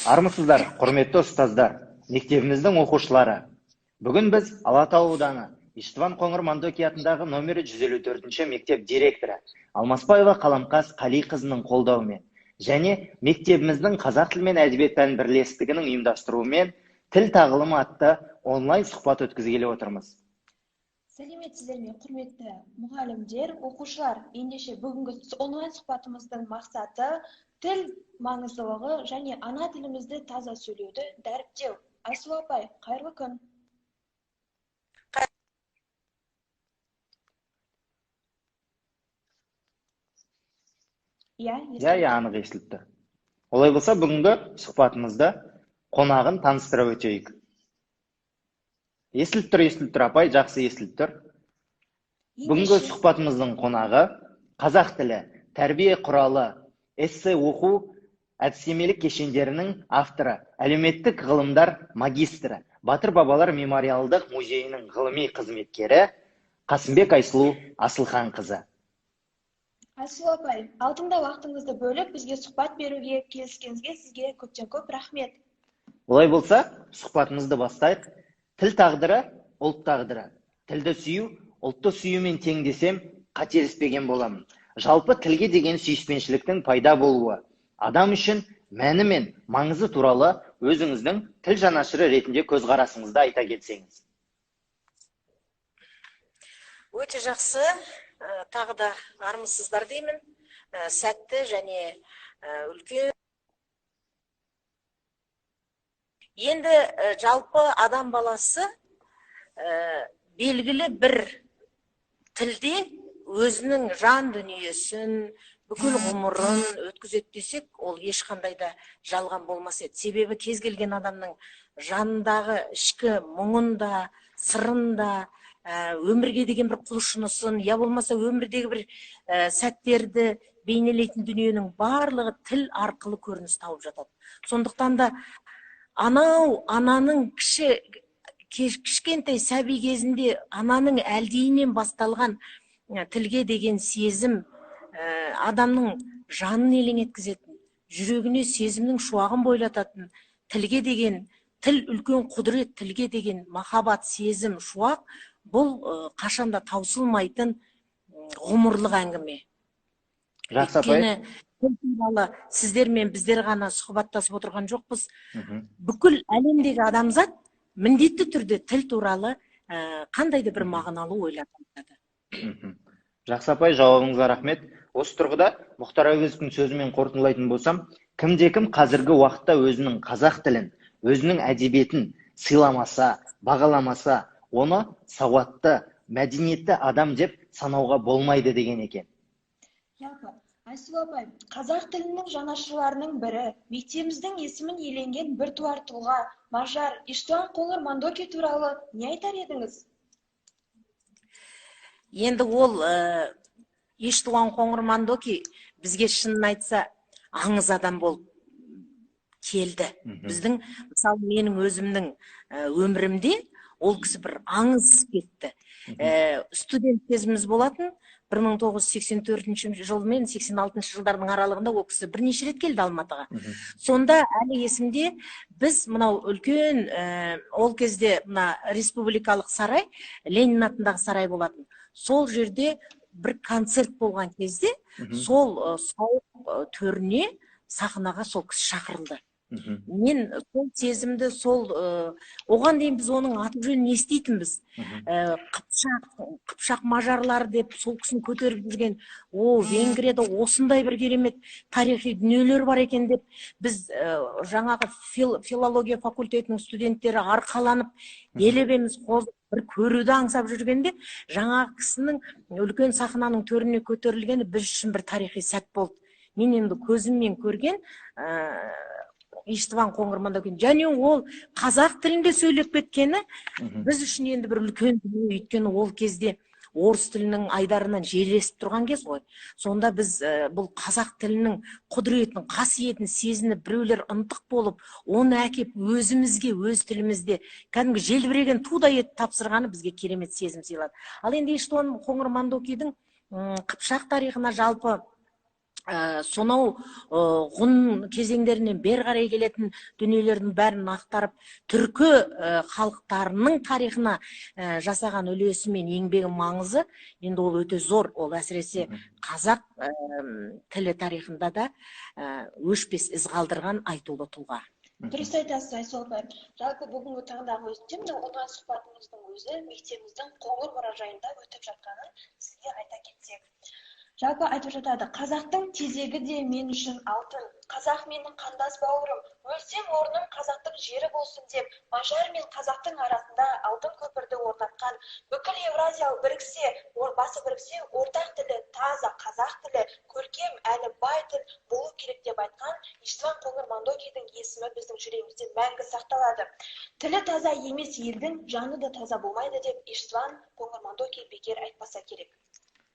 Армысыздар, құрметті ұстаздар, мектебіміздің оқушылары. Бүгін біз Алатау ауданы Иштван Қоңыр Мандоки атындағы номері 154-ші мектеп директоры Алмасбаева Қаламқас Қалиқызының қолдауымен және мектебіміздің қазақ тілі мен әдебиет пән бірлестігінің ұйымдастыруымен тіл тағылымы атты онлайн сұхбат өткізгелі отырмыз. Сәлеметсіздер ме, құрметті мұғалімдер, оқушылар. Ендеше бүгінгі онлайн сұхбатымыздың мақсаты тіл маңыздылығы және ана тілімізді таза сөйлеуді дәріптеу. Айсұлу апай, қайырлы күн. Иә, анық естіліп тұр. Олай болса, бүгінгі сұхбатымызда қонағын таныстыра өтейік. Естіліп тұр, апай, жақсы естіліп тұр. Бүгінгі сұхбатымыздың қонағы қазақ тілі, тәрбие құралы, эссе оқу, әдістемелік кешендерінің авторы, әлеуметтік ғылымдар магистрі, Батыр бабалар мемориалдық музейінің ғылыми қызметкері Қасымбек Айсұлу Асылханқызы. Айсұлу апай, алтында уақытыңызды бөліп, бізге сұхбат беруге келіскеніңізге сізге көптен көп рахмет. Олай болса, сұхбатымызды бастайық. Тіл тағдыры, ұлт тағдыры. Тілді сүю, ұлтты сүюмен тең десем, қателеспеген боламын. Жалпы тілге деген сүйіспеншіліктің пайда болуы, адам үшін мәні мен маңызы туралы өзіңіздің тіл жанашыры ретінде көзқарасыңызды айта кетсеңіз. Өте жақсы, тағы да армысыздар деймін. Сәтті және үлкен. Енді жалпы адам баласы белгілі бір тілде өзінің жан дүниесін, бүкіл ғұмырын өткізеді десек, ол ешқандай да жалған болмас еді. Себебі кез келген адамның жанындағы ішкі мұңында, сырында, өмірге деген бір құлшынысын, я болмаса өмірдегі бір сәттерді бейнелейтін дүниенің барлығы тіл арқылы көрініс тауып жатады. Сондықтан да ананың кішкентай сәби кезінде ананың әлдейінен басталған тілге деген сезім адамның жанын елең еткізетін, жүрегіне сезімнің шуағын бойлататын, тілге деген, тіл үлкен құдірет, тілге деген махаббат, сезім, шуақ, бұл қашанда таусылмайтын ғұмырлық әңгіме. Жақсы апай. Сіздер мен біздер ғана сұхбаттасып отырған жоқпыз. Бүкіл әлемдегі адамзат міндетті түрде тіл туралы қандайды бір мағыналы ойлады. Жақсы апай, жауабыңызға рахмет. Осы тұрғыда Мұхтар Әуезовтің сөзімен қорытындылайтын болсам, кімде-кім қазіргі уақытта өзінің қазақ тілін, өзінің әдебиетін сыйламаса, бағаламаса, оны сауатты, мәдениетті адам деп санауға болмайды деген екен. Айсұлу апай, қазақ тілінің жанашырларының бірі, мектебіміздің есімін иеленген бір туар тұлға, мажар Иштван Қоңыр Мандоки туралы не айтар едіңіз? Енді ол Иштван Қоңыр Мандоки бізге шынын айтса аңыз адам болып келді. Біздің, мысалы, менің өзімнің өмірімде ол кісі бір аңыз кетті. Студент кезіміз болатын, 1984 жыл мен 86 жылдардың аралығында ол кісі бірнеше рет келді Алматыға. Сонда әлі есімде біз мынау үлкен, ол кезде мына республикалық сарай, Ленин атындағы сарай болатын. Сол жерде бір концерт болған кезде сол сауық төріне, сахнаға сол кісі шақырылды. Мен сол сезімді, оған дейін біз оның аты жөнін естейтінбіз. Қыпшақ мажарлар деп сол кісіні көтеріп жүрген, Венгрияда осындай бір керемет тарихи дүниелер бар екен деп, біз жаңағы филология факультетінің студенттері арқаланып, делебеміз қозып, бір көруді аңсап жүргенде, жаңағы кісінің үлкен сахнаның төріне көтерілгені біз үшін бір тарихи сәт болды. Мен енді көзіммен көрген Иштван Қоңыр Мандоки, және ол қазақ тілінде сөйлеп кеткені біз үшін енді бір үлкен дүние, өйткені ол кезде орыс тілінің айдарынан желесіп тұрған кез ғой. Сонда біз бұл қазақ тілінің құдіретін, қасиетін сезініп, біреулер ынтық болып, оны әкеп өзімізге, өз тілімізде кәдімгі желбіреген тудай етіп тапсырғаны бізге керемет сезім сыйлады. Ал енді Иштван Қоңыр Мандокидің Қыпшақ тарихына жалпы сонау ғұн кезеңдерінен бері қарай келетін дүниелердің бәрін ақтарып түркі халықтарының тарихына жасаған үлесі мен еңбегі маңызы енді ол өте зор. Ол әсіресе қазақ тілі тарихында да өшпес із қалдырған айтулы тұлға. Дұрыс айтасыз Айсұлу апай. Жалпы бүгінгі таңдағы өзінде мына онлайн сұхбатымыздың өзі мектебіміздің қоңыр мұражайында өтіп жатқанын сізге айта кетсек. Жалпы айтып жатады, қазақтың тезегі де мен үшін алтын, қазақ менің қандас бауырым, өлсем орным қазақтың жері болсын деп, мажар мен қазақтың арасында алтын көпірді орнатқан, бүкіл Евразия біріксе, басы біріксе, ортақ тілі таза қазақ тілі, көркем әлі бай тіл болу керек деп айтқан Иштван Қоңыр Мандокидің есімі біздің жүрегімізде мәңгі сақталады. Тілі таза емес елдің жаны да таза болмайды деп Иштван Қоңыр Мандоки бекер айтпаса керек.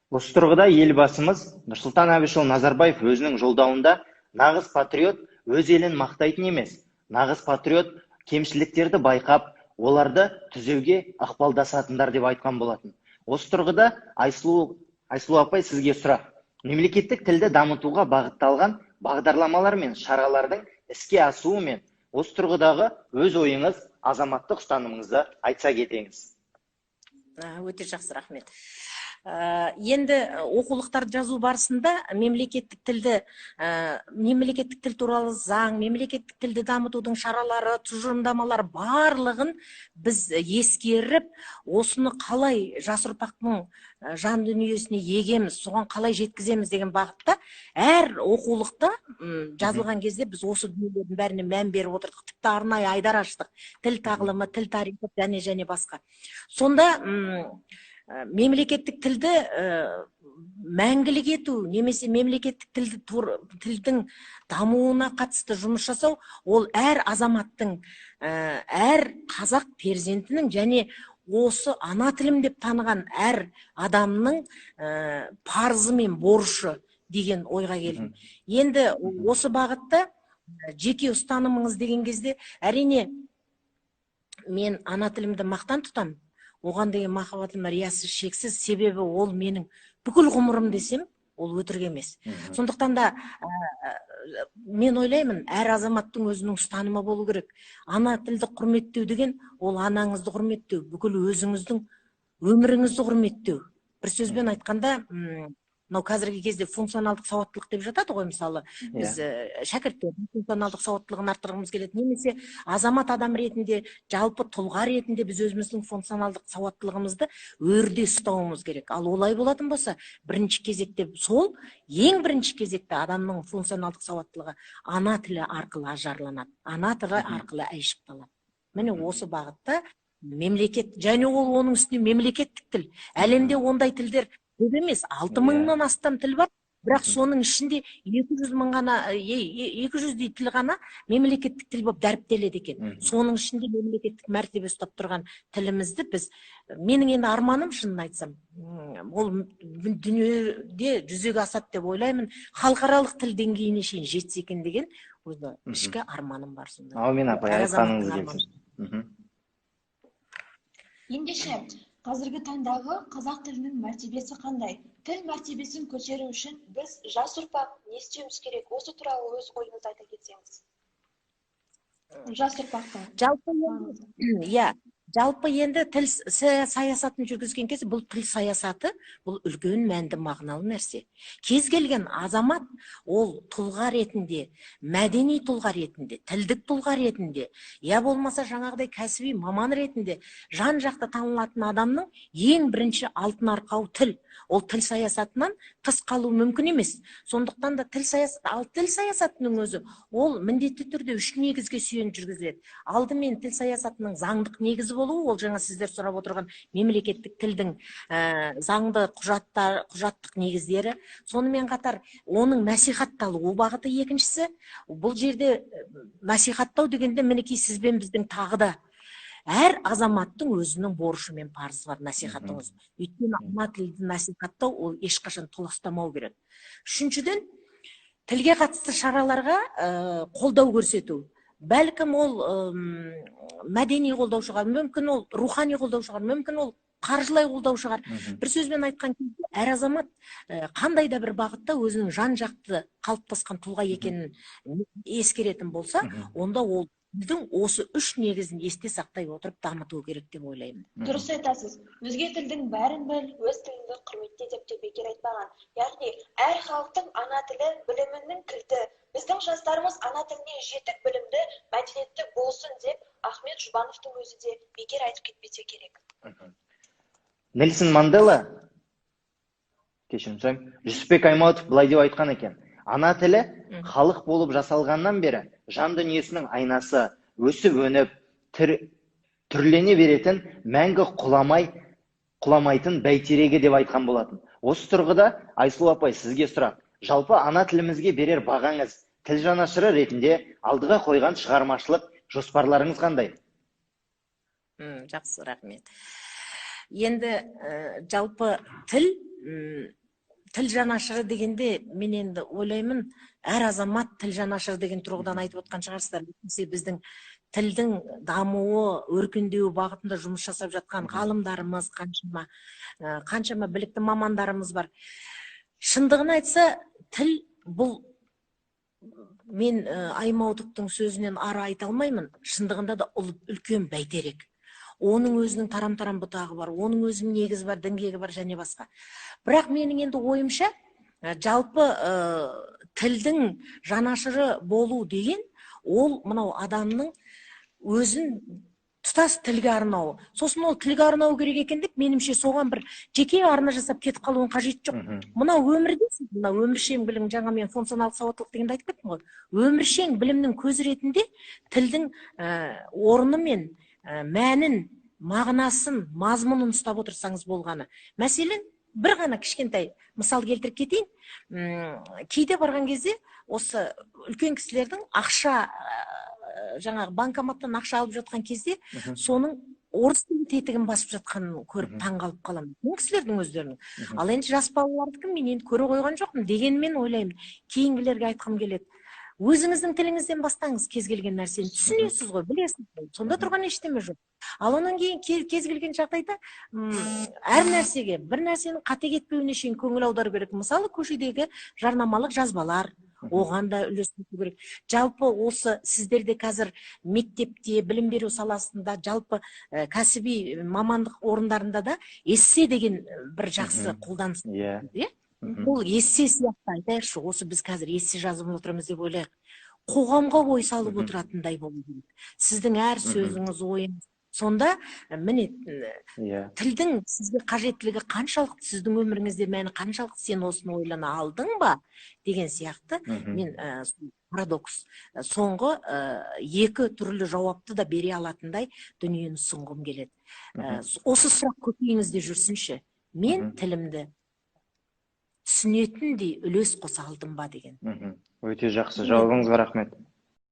Осы тұрғыда елбасымыз Нұрсұлтан Әбішұлы Назарбаев өзінің жолдауында нағыз патриот өз елін мақтайтын емес, нағыз патриот кемшіліктерді байқап, оларды түзеуге ықпалдасатындар деп айтқан болатын. Осы тұрғыда Айсұлу апай сізге сұрақ. Мемлекеттік тілді дамытуға бағытталған бағдарламалар мен шаралардың іске асуы мен осы тұрғыдағы өз ойыңыз, азаматтық ұстанымыңызды айтса кетеңіз. Өте жақсы, рахмет. Енді оқулықтарды жазу барысында мемлекеттік тіл туралы заң, мемлекеттік тілді дамытудың шаралары, тұжырымдамалар барлығын біз ескеріп, осыны қалай жас ұрпақтың жан дүниесіне егеміз, соған қалай жеткіземіз деген бағытта әр оқулықта жазылған кезде біз осы дүниелердің бәріне мән беріп отырдық. Тіпті арнайы айдар аштық. Тіл тағылымы, тіл тарихы және басқа. Сонда мемлекеттік тілді мәңгілік ету, немесе мемлекеттік тілдің дамуына қатысты жұмыс жасау, ол әр азаматтың, әр қазақ перзентінің және осы ана тілім деп таныған әр адамның парызы мен борышы деген ойға келдім. Енді осы бағытта жеке ұстанымыңыз деген кезде, әрине мен ана тілімді мақтан тұтамын. Оған деген махаббатым риясыз шексіз, себебі ол менің бүкіл ғұмырым десем, ол өтірік емес. Сондықтан да мен ойлаймын, әр азаматтың өзінің ұстанымы болу керек. Ана тілді құрметтеу деген, ол анаңызды құрметтеу, бүкіл өзіңіздің өміріңізді құрметтеу. Бір сөзбен айтқанда, мынау қазіргі кезде функционалдық сауаттылық деп жатады ғой, мысалы, біз шәкірттердің функционалдық сауаттылығын арттырғымыз келеді, немесе азамат адам ретінде, жалпы тұлға ретінде біз өзіміздің функционалдық сауаттылығымызды өрде ұстауымыз керек. Ал олай болатын болса, бірінші кезекте сол, ең бірінші кезекте адамның функционалдық сауаттылығы ана тілі арқылы ажарланады, ана тілі арқылы айшықталады. Міне осы бағытта мемлекет, және ол оның үстіне мемлекеттік тіл. Әлемде ондай тілдер көп емес, 6000-нан астам тіл бар, бірақ соның ішінде 200-дей тіл ғана мемлекеттік тіл болып дәріптеледі екен. Соның ішінде мемлекеттік мәртебе ұстап тұрған тілімізді біз, менің енді арманым, шынын айтсам, ол дүниеде жүзеге асады деп ойлаймын, халықаралық тіл деңгейіне шейін жетсе екен деген ішкі арманым бар. Аумин апай, айтқаныңыз келсін. Ендеше, қазіргі таңдағы қазақ тілінің мәртебесі қандай? Тіл мәртебесін көтеру үшін біз жас ұрпақ не істеуіміз керек? Осы туралы өз ойыңызды айта кетсеңіз. Жас ұрпақтың. Жалпы енді тіл саясатын жүргізген кезде, бұл тіл саясаты, бұл үлкен мәнді мағыналы нәрсе. Кез келген азамат, ол тұлға ретінде, мәдени тұлға ретінде, тілдік тұлға ретінде, я болмаса жаңағыдай кәсіби маман ретінде жан жақты танылатын адамның ең бірінші алтын арқауы тіл. Ол тіл саясатынан тыс қалу мүмкін емес. Сондықтан да тіл саясатының өзі, ол міндетті түрде үш негізге сүйеніп жүргізіледі. Алдымен тіл саясатының заңдық негізі болуы, ол жаңа сіздер сұрап отырған мемлекеттік тілдің заңды құжаттық негіздері. Сонымен қатар оның насихатталуы бағыты екіншісі. Бұл жерде насихаттау дегенде мінекей сіз бен біздің тағы да әр азаматтың өзінің борышы мен парызы бар насихаттау. Өйткені ана тілді насихаттау ол ешқашан толастамау керек. Үшіншіден, тілге қатысты шараларға қолдау көрсету. Бәлкім ол мәдени қолдау шығар, мүмкін ол рухани қолдау шығар, мүмкін ол қаржылай қолдау шығар. Бір сөзбен айтқан кезде әр азамат қандай да бір бағытта өзінің жан жақты қалыптасқан тұлға екенін ескеретін болса, онда ол біздің осы үш негізін есте сақтай отырып дамыту керек деп ойлаймын. Дұрыс айтасыз. Өзге тілдің бәрін біл, өз тіліңді құрметте деп те бекер айтпаған. Яғни әр халықтың ана тілі білімінің кілті. Біздің жастарымыз ана тіліне жетік білімді, мәдениетті болсын деп Ахмет Жұбановтың өзі де бекер айтып кетпесе керек. Нельсон Мандела, кешірім сұраймын, Жүсіпбек Аймауытов былай деп айтқан екен. Ана тілі халық болып жасалғаннан бері жан дүниесінің айнасы, өсіп өніп, түрлене беретін, мәңгі құламайтын бәйтерегі деп айтқан болатын. Осы тұрғыда Айсұлу апай, сізге сұрақ. Жалпы ана тілімізге берер бағаңыз, тіл жанашыры ретінде алдыға қойған шығармашылық жоспарларыңыз қандай? Жақсы, рахмет. Енді жалпы тіл жанашыры дегенде мен енді ойлаймын, әр азамат тіл жанашыры деген тұрғыдан айтып отқан шығарсыздар. Біздің тілдің дамуы, өркендеуі бағытында жұмыс жасап жатқан ғалымдарымыз, қаншама білікті мамандарымыз бар. Шындығын айтса, тіл бұл, мен Аймауытовтың сөзінен ары айта алмаймын, шындығында да үлкен бәйтерек. Оның өзінің тарам-тарам бұтағы бар, оның өзінің негізі бар, діңгегі бар және басқа. Бірақ менің енді ойымша, жалпы тілдің жанашыры болу деген, ол мынау адамның өзін тұтас тілге арнауы. Сосын ол тілге арнау керек екен деп, меніңше соған бір жеке арна жасап кетіп қалуын қажет жоқ. Мынау өмірде, мынау өміршең білім, жаңа мен функционалдық сауаттылық дегенді айтып кеттім ғой. Өміршең білімнің көзі ретінде тілдің орны мен мәнін, мағынасын, мазмұнын ұстап отырсаңыз болғаны. Мәселен, бір ғана кішкентай мысал келтіріп кетейін. Кейде барған кезде осы үлкен кісілердің ақша, жаңағы банкоматтан ақша алып жатқан кезде, соның орыс тілі тетігін басып жатқанын көріп таңғалып қаламын. Бұл кісілердің өздерінің. Ал енді жас балалардікі мен енді көре қойған жоқпын. Дегенмен ойлаймын, кейінгілерге айтқым келеді. Өзіңіздің тіліңізден бастаңыз, кез келген нәрсені түсінесіз ғой, білесіз ғой, сонда тұрған ештеме жоқ. Ал онан кейін кез келген жағдайда әр нәрсеге, бір нәрсенің қате кетпеуіне шейін көңіл аудару керек. Мысалы, көшедегі жарнамалық жазбалар, оған да үлес қосу керек. Жалпы осы сіздерде қазір мектепте, білім беру саласында, жалпы кәсіби мамандық орындарында да эссе деген бір жақсы қолданыс. Бұл эссе сияқты айтайықшы, осы біз қазір эссе жазып отырмыз деп ойлайық. Қоғамға ой салып отыратындай болу керек. Сіздің әр сөзіңіз, ойыңыз. Сонда, міне, тілдің сізге қажеттілігі қаншалықты, сіздің өміріңізде мәні қаншалықты, сен осыны ойлана алдың ба деген сияқты, мен парадокс, соңғы екі түрлі жауапты да бере алатындай дүниені ұсынғым келеді. Осы сұрақ көкейіңізде жүрсінші, мен тілімді түсінетіндей үлес қоса алдым ба деген. Өте жақсы, жауабыңызға рахмет.